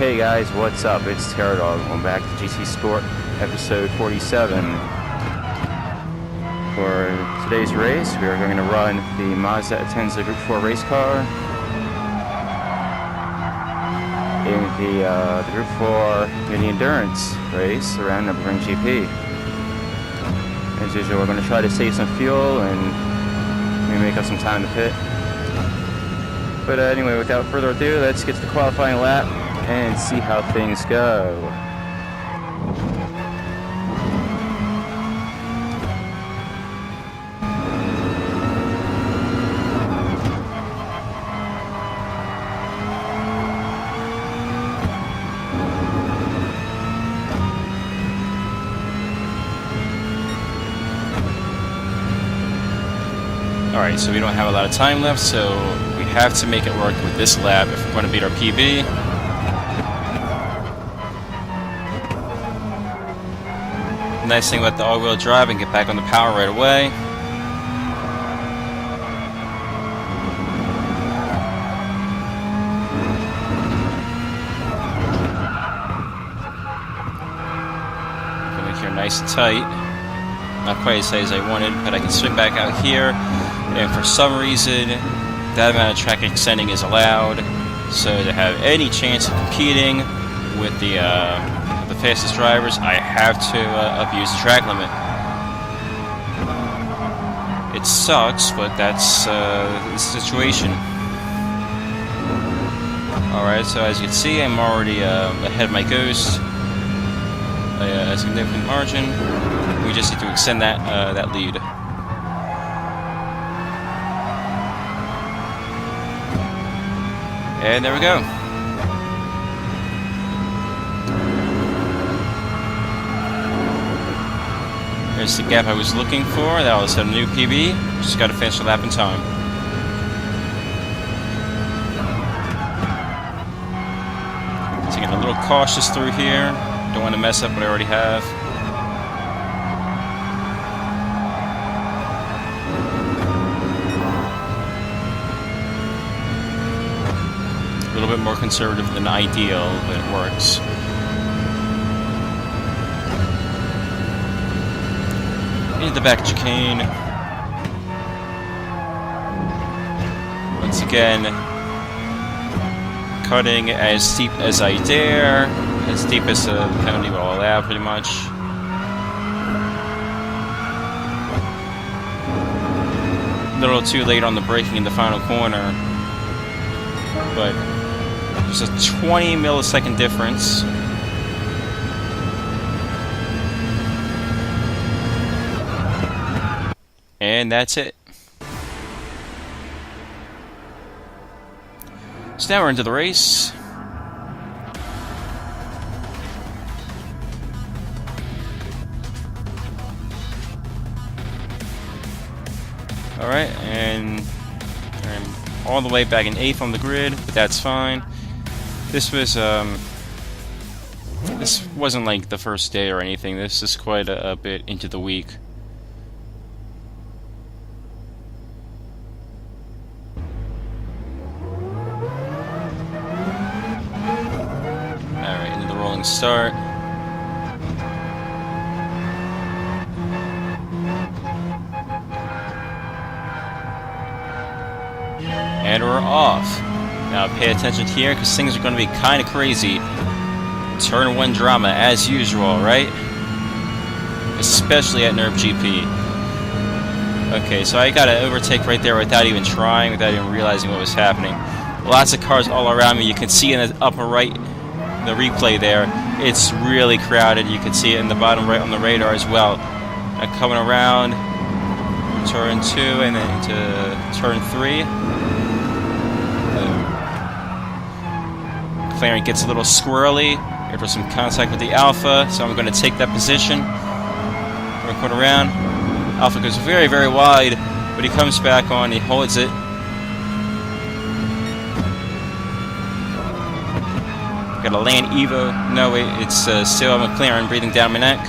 Hey guys, what's up? It's Terradog. Welcome back to GT Sport, episode 47. For today's race, we are going to run the Mazda Atenza Group 4 race car in the Group 4 in the endurance race around Nürburgring GP. As usual, we're going to try to save some fuel and maybe make up some time to pit. But anyway, without further ado, let's get to the qualifying lap and see how things go. Alright, so we don't have a lot of time left, so we have to make it work with this lap if we're going to beat our PB. Nice thing about the all-wheel drive and get back on the power right away. Come in here nice and tight. Not quite as tight as I wanted, but I can swing back out here. And for some reason, that amount of track extending is allowed. So to have any chance of competing with the fastest drivers, I have to abuse the track limit. It sucks, but that's the situation. Alright, so as you can see, I'm already ahead of my Ghost. A significant margin. We just need to extend that lead. And there we go. There's the gap I was looking for. That was a new PB. Just got to finish the lap in time. Taking a little cautious through here. Don't want to mess up what I already have. A little bit more conservative than ideal, but it works. Into the back chicane. Once again, cutting as steep as I dare, as deep as the penalty will allow, pretty much. A little too late on the braking in the final corner, but there's a 20 millisecond difference. And that's it. So now we're into the race. Alright, and I'm all the way back in 8th on the grid, but that's fine. This wasn't like the first day or anything. This is quite a bit into the week. Alright, into the rolling start. And we're off. Now pay attention here, because things are going to be kind of crazy. Turn 1 drama, as usual, right? Especially at Nürb GP. Okay, so I got to overtake right there without even trying, without even realizing what was happening. Lots of cars all around me. You can see in the upper right, the replay there, it's really crowded. You can see it in the bottom right on the radar as well. I'm coming around turn 2 and then into turn 3. McLaren gets a little squirrely after some contact with the Alpha, so I'm going to take that position. We're going around. Alpha goes very, very wide, but he comes back on, he holds it. Got a Land Evo. No, wait, it's still a McLaren breathing down my neck.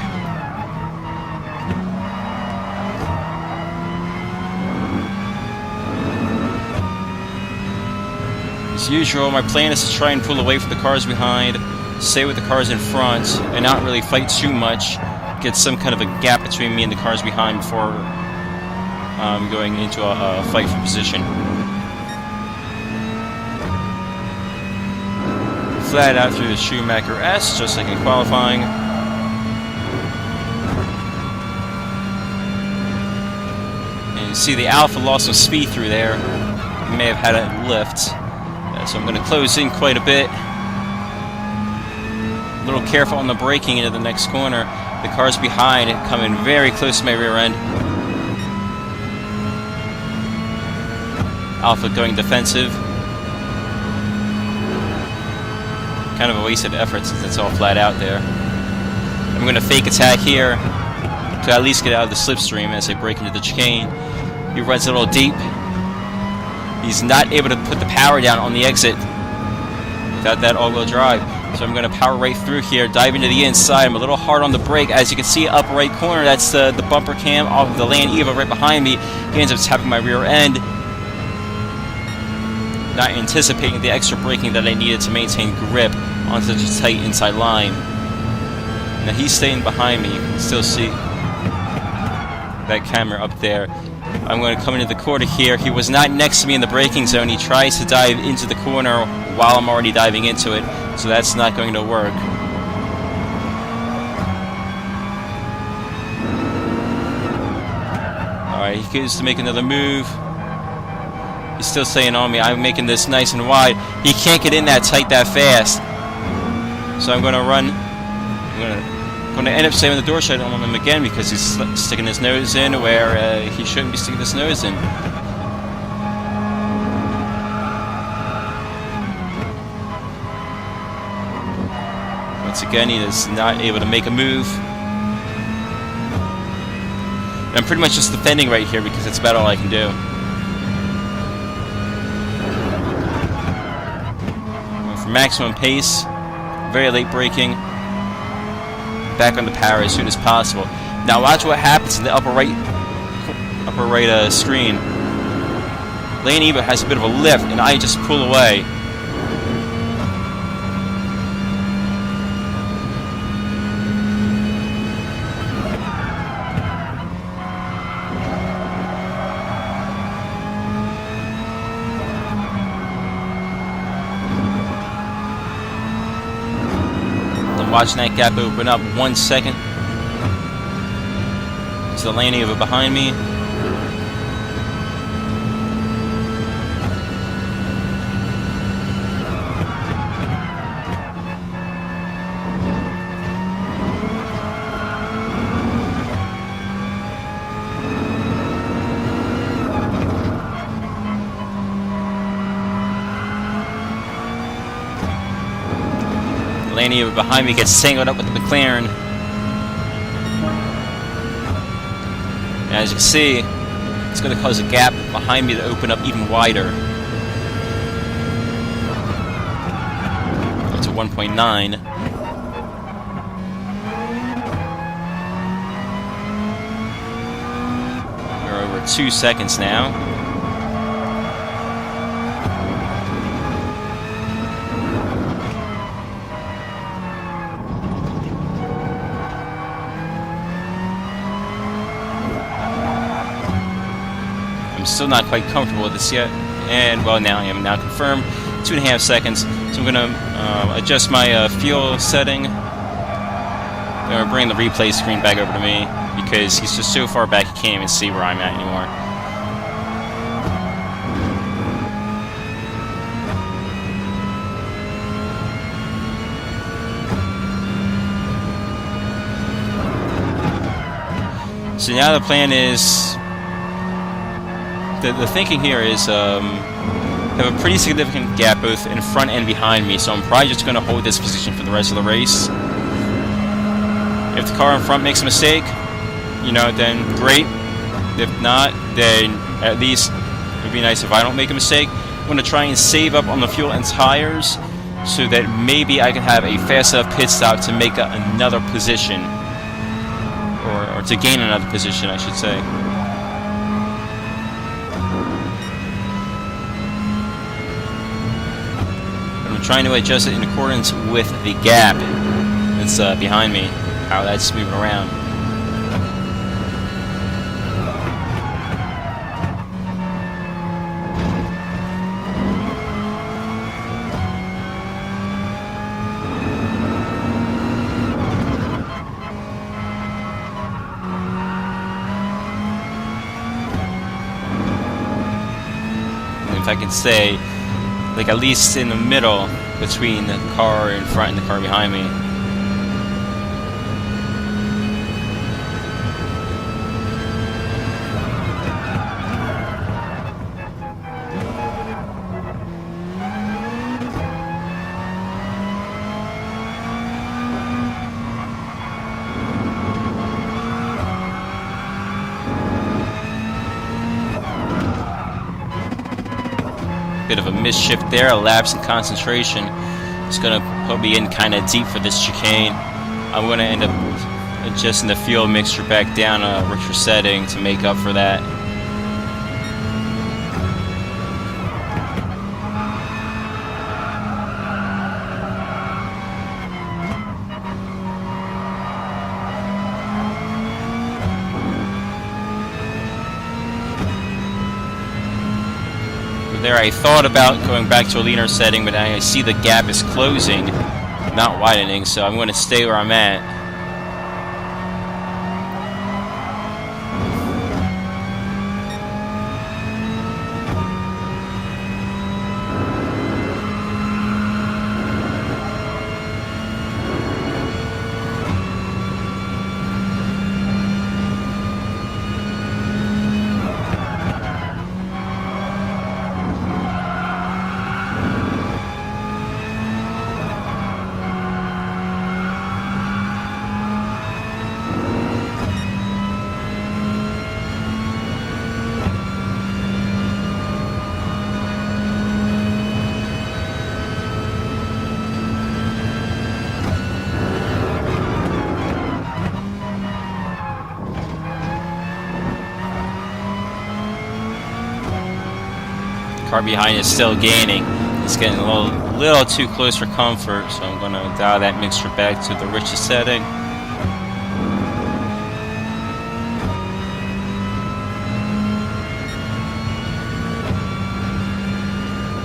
As usual, my plan is to try and pull away from the cars behind, stay with the cars in front, and not really fight too much. Get some kind of a gap between me and the cars behind before going into a fight for position. Flat out through the Schumacher S, just like in qualifying. And you see the Alpha lost some speed through there. May have had a lift. So I'm going to close in quite a bit. A little careful on the braking into the next corner. The cars behind coming very close to my rear end. Alpha going defensive. Kind of a wasted effort since it's all flat out there. I'm going to fake attack here to at least get out of the slipstream as I break into the chicane. He runs a little deep. He's not able to put the power down on the exit without that all-wheel drive. So I'm going to power right through here, dive into the inside. I'm a little hard on the brake. As you can see, up right corner, that's the bumper cam off of the Land Eva right behind me. He ends up tapping my rear end. Not anticipating the extra braking that I needed to maintain grip on such a tight inside line. Now he's staying behind me. You can still see that camera up there. I'm going to come into the corner here. He was not next to me in the braking zone. He tries to dive into the corner while I'm already diving into it, so that's not going to work. Alright, he goes to make another move. He's still staying on me. I'm making this nice and wide. He can't get in that tight that fast. So I'm going to run. I'm going to end up slamming the door shut on him again because he's sticking his nose in where he shouldn't be sticking his nose in. Once again, he is not able to make a move. And I'm pretty much just defending right here because that's about all I can do. For maximum pace, very late braking, back on the power as soon as possible. Now watch what happens in the upper right screen. Land Eva has a bit of a lift, and I just pull away. Watching that gap open up 1 second. It's the Land Eva behind me. Land Eva behind me gets tangled up with the McLaren. And as you can see, it's going to cause a gap behind me to open up even wider. It's a 1.9. We're over 2 seconds now. Still not quite comfortable with this yet, and well, now I am now confirmed. 2.5 seconds. So I'm going to adjust my fuel setting. I'm going to bring the replay screen back over to me because he's just so far back he can't even see where I'm at anymore. So now the plan is. The thinking here is have a pretty significant gap both in front and behind me, so I'm probably just going to hold this position for the rest of the race. If the car in front makes a mistake, you know, then great. If not, then at least it would be nice if I don't make a mistake. I'm going to try and save up on the fuel and tires so that maybe I can have a fast enough pit stop to make another position, or to gain another position, I should say. trying to adjust it in accordance with the gap that's behind me, how that's moving around. If I can say, like at least in the middle between the car in front and the car behind me. Bit of a misshift there, a lapse in concentration. It's going to put me in kind of deep for this chicane. I'm going to end up adjusting the fuel mixture back down a richer setting to make up for that. There, I thought about going back to a leaner setting, but I see the gap is closing, not widening, so I'm going to stay where I'm at. Car behind is still gaining. It's getting a little too close for comfort, so I'm going to dial that mixture back to the richest setting.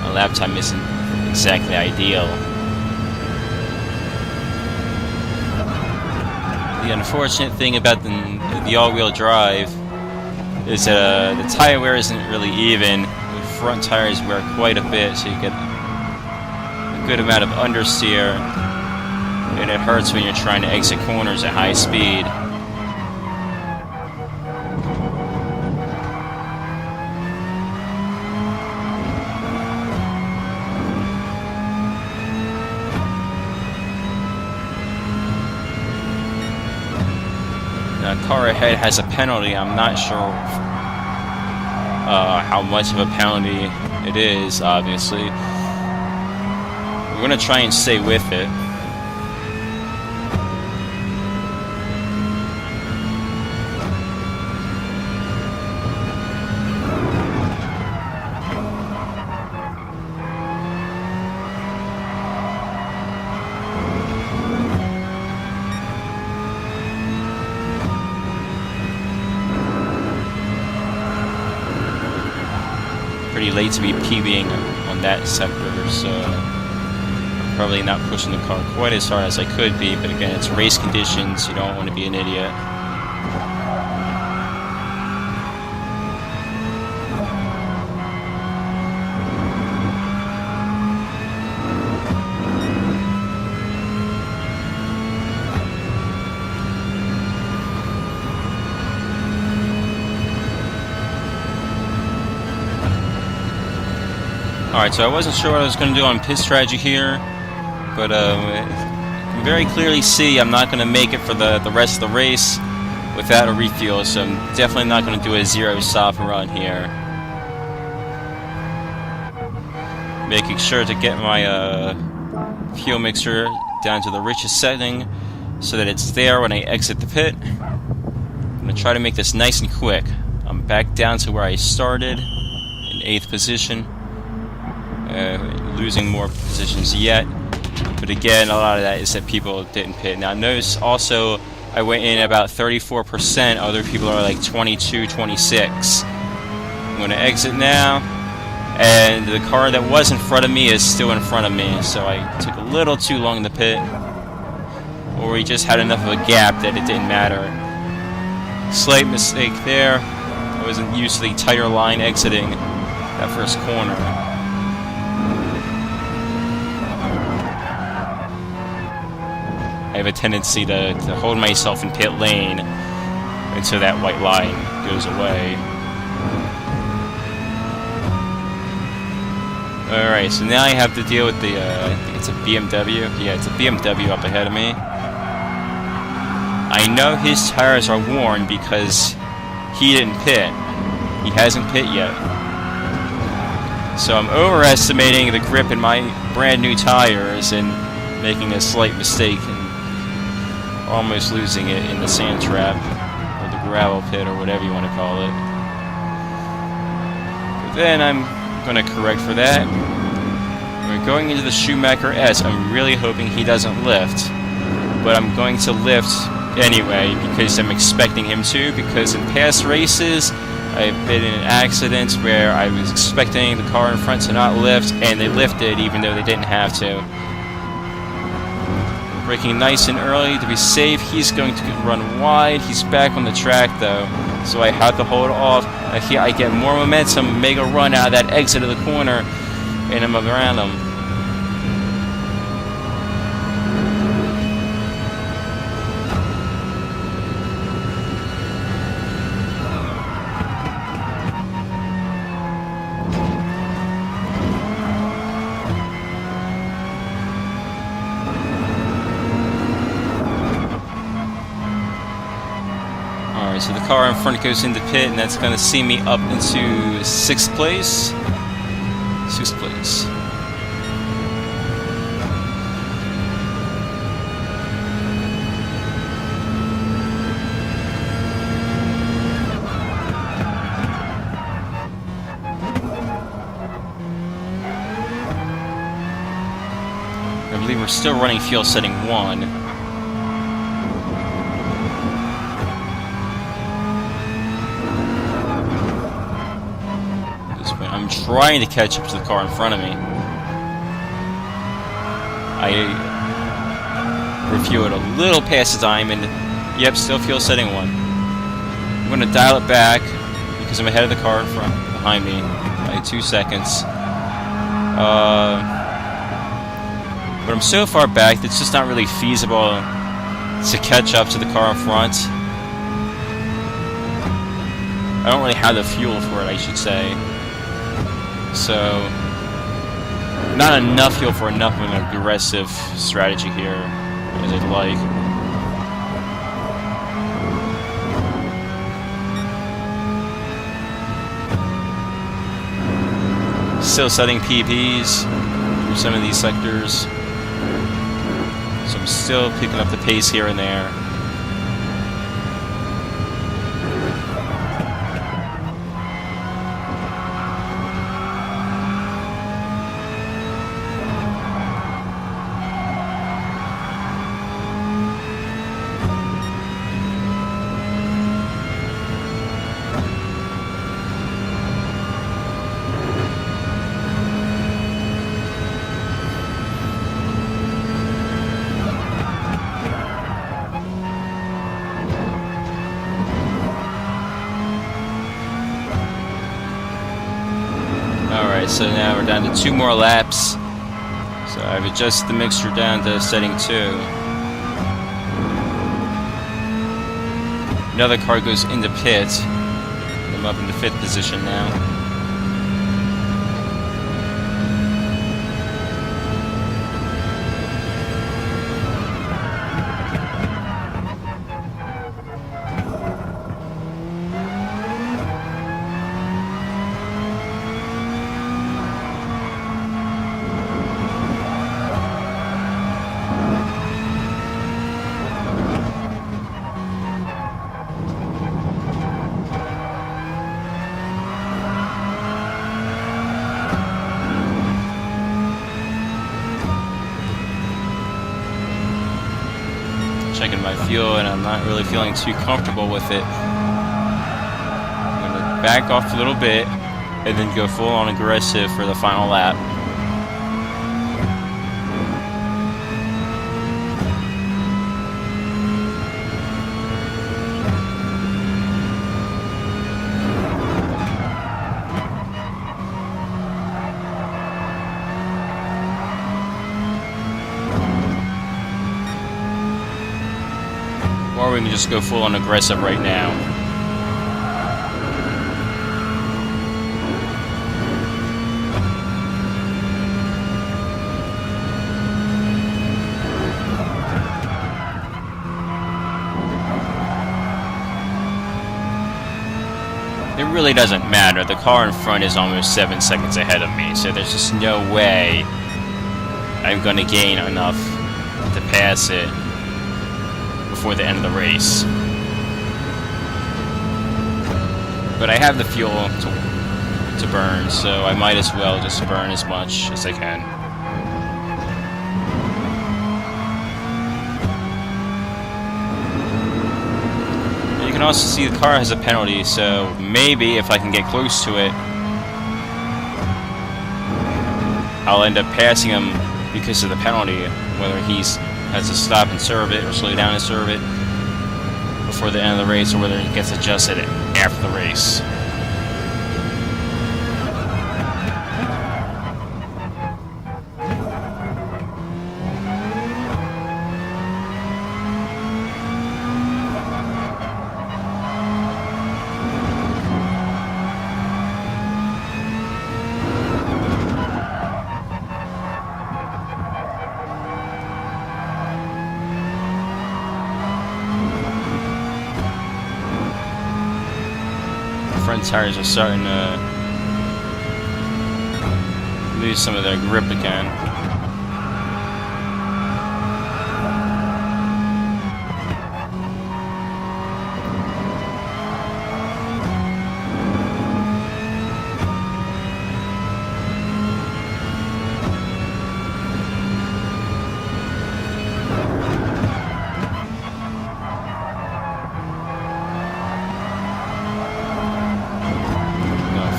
My lap time isn't exactly ideal. The unfortunate thing about the all-wheel drive is that the tire wear isn't really even. Front tires wear quite a bit, so you get a good amount of understeer, and it hurts when you're trying to exit corners at high speed. The car ahead has a penalty. I'm not sure how much of a penalty it is, obviously. We're going to try and stay with it. Pretty late to be PBing on that sector, so I'm probably not pushing the car quite as hard as I could be, but again, it's race conditions, you don't want to be an idiot. Alright, so I wasn't sure what I was going to do on pit strategy here, but you can very clearly see I'm not going to make it for the rest of the race without a refuel, so I'm definitely not going to do a zero stop run here. Making sure to get my fuel mixture down to the richest setting so that it's there when I exit the pit. I'm going to try to make this nice and quick. I'm back down to where I started, in 8th position. losing more positions yet. But again, a lot of that is that people didn't pit. Now notice also I went in about 34%, other people are like 22, 26. I'm going to exit now, and the car that was in front of me is still in front of me, so I took a little too long to pit, or we just had enough of a gap that it didn't matter. Slight mistake there. I wasn't used to the tighter line exiting that first corner. I have a tendency to hold myself in pit lane until that white line goes away. Alright, so now I have to deal with the, I think it's a BMW. Yeah, it's a BMW up ahead of me. I know his tires are worn because he didn't pit. He hasn't pit yet. So I'm overestimating the grip in my brand new tires and making a slight mistake and almost losing it in the sand trap or the gravel pit or whatever you want to call it. But then I'm going to correct for that. We're going into the Schumacher S. I'm really hoping he doesn't lift, but I'm going to lift anyway because I'm expecting him to, because in past races I've been in accidents where I was expecting the car in front to not lift and they lifted even though they didn't have to. Braking nice and early to be safe. He's going to run wide. He's back on the track though, so I have to hold off. I get more momentum, make a run out of that exit of the corner, and I'm around him. Alright, so the car in front goes into pit, and that's going to see me up into 6th place. 6th place. I believe we're still running fuel setting 1. I'm trying to catch up to the car in front of me. I refueled a little past the diamond. Yep, still fuel setting 1. I'm going to dial it back because I'm ahead of the car in front, behind me by 2 seconds. But I'm so far back that it's just not really feasible to catch up to the car in front. I don't really have the fuel for it, I should say. So, not enough fuel for enough of an aggressive strategy here, as I'd like. Still setting PPs through some of these sectors. So I'm still picking up the pace here and there. Alright, so now we're down to 2 more laps. So I've adjusted the mixture down to setting 2. Another car goes into pit. I'm up into 5th position now. checking my fuel, and I'm not really feeling too comfortable with it. I'm going to back off a little bit, and then go full on aggressive for the final lap. Or we can just go full on aggressive right now. It really doesn't matter. The car in front is almost 7 seconds ahead of me, so there's just no way I'm going to gain enough to pass it before the end of the race. But I have the fuel to burn, so I might as well just burn as much as I can. You can also see the car has a penalty, so maybe if I can get close to it, I'll end up passing him because of the penalty, whether he's has to stop and serve it or slow down and serve it before the end of the race, or whether it gets adjusted after the race. Front tires are starting to lose some of their grip again.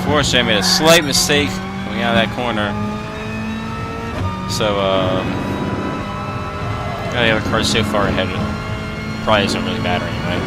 Unfortunately, I made a slight mistake coming out of that corner. So, the other car's so far ahead, it probably doesn't really matter anyway.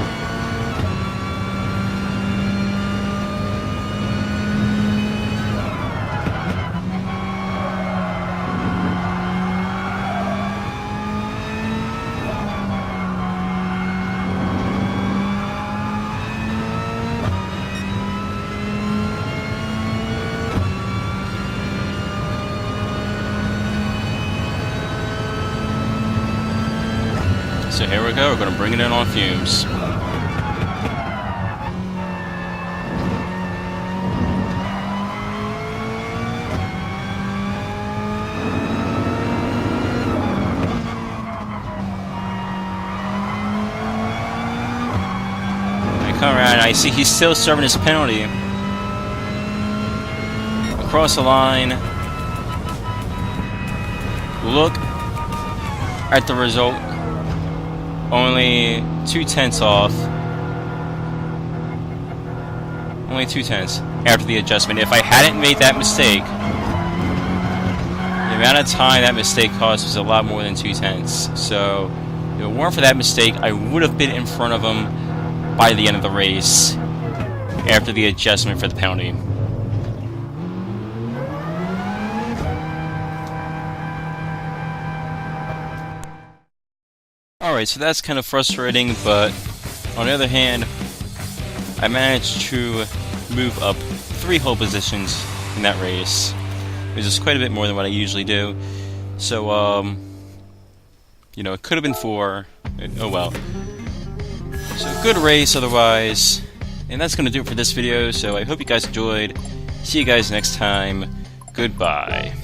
So here we go, we're going to bring it in on fumes. I come around and I see he's still serving his penalty. Across the line. Look at the result. Only 2/10 off. Only 2/10 after the adjustment. If I hadn't made that mistake, the amount of time that mistake cost was a lot more than 2/10. So, if it weren't for that mistake, I would have been in front of him by the end of the race after the adjustment for the penalty. Alright, so that's kind of frustrating, but on the other hand, I managed to move up 3 whole positions in that race, which is quite a bit more than what I usually do. So, you know, it could have been 4. Oh well. So, good race otherwise. And that's going to do it for this video, so I hope you guys enjoyed. See you guys next time. Goodbye.